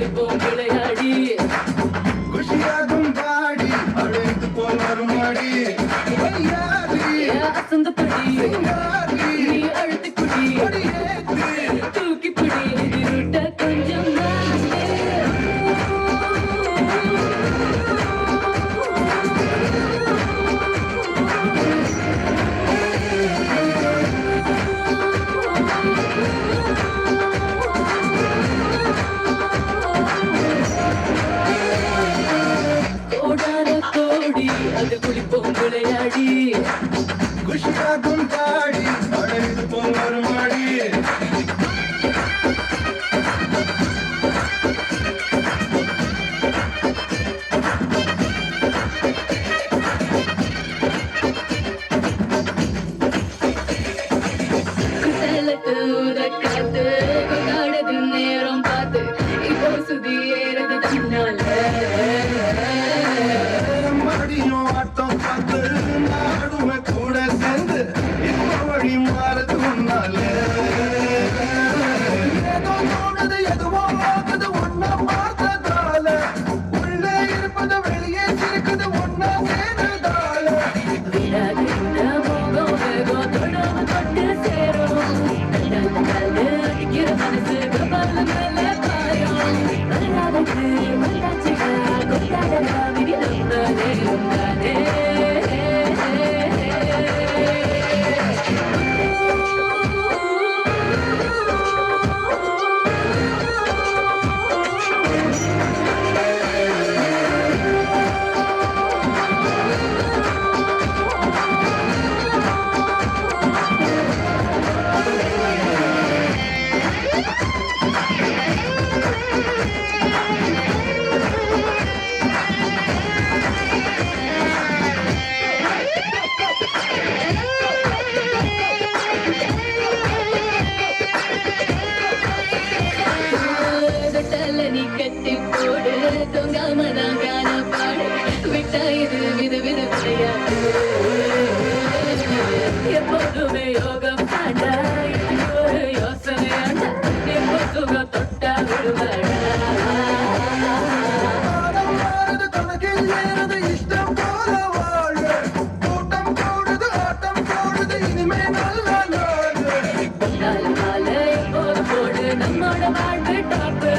குளிப்போம் விளையாடி குஷியாகும் பாடி அழைத்து போல் வருமாடி அசந்து படி நீ அழுத்து குடி தூக்கி பிடி இருட்ட கொஞ்சம் அது குளிப்போம் விளையாடி குஷியாகும் பாடி அழைத்து போல் வருமாடி காத்து கொண்டாடுது நேரம் பார்த்து இப்போ சுதி ஏறது தன்னால மடியும் ஆட்டம் பார்த்து நாடுமே கூட சேர்ந்து இப்போ வழி மாறது முன்னால ஏதோ தோணுது எதுவோ ஆகுது ஒன்னா பார்த்ததால உள்ளே இருப்பது வெளியே சிரிக்குது ஒன்னா சேர்ந்ததால விடாது இந்த மோகம் வேகம் தொடாம தொட்டு சேரும் கல்லு அடிக்கிற மனசு கபால மேல பாயும் வரலாறுக்கு வந்தாச்சுடா கொண்டாடா விதி நம்பாதே நம்பாதே நீ கட்டி போடு தொங்காமதான் காண பாடு விட்டா இது விது விது விளையாடு எப்போதுமே யோகம் ஆண்டா ஒரு யோசனை ஆண்டா எப்போ சுகம் தொட்டா விடுவாடா இஷ்டம் போல வாழ கூட்டம் போடுது ஆட்டம் போடுது இனிமே நல்ல நாள் மாலை எப்போது போடு நம்மோட வாழ்வு டாப்பு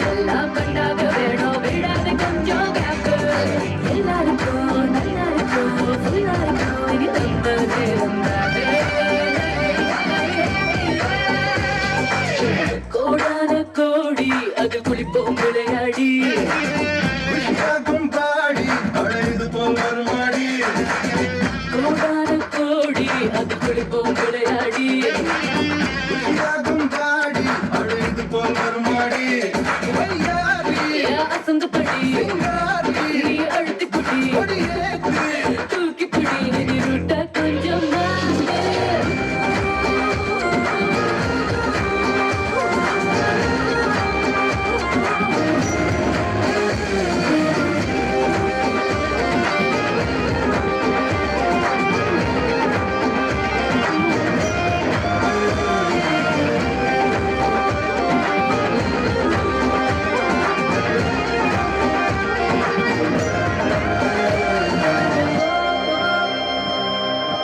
எல்லாம் பண்ணாக வேணும் விடாது கொஞ்சம் கேப்பு எல்லாருக்கும் நல்லா இருக்கும் ஃபுல்லா இருக்கும் இனி நம்பதே நம்பாதே கோடான கோடி அது குளிப்போம் விளையாடி குஷியாகும் பாடி அழைத்து போல் வருமாடி கோடான கோடி அது குளிப்போம் விளையாடி குஷியாகும் பாடி அழைத்து போல் வருமாடி அசந்து படி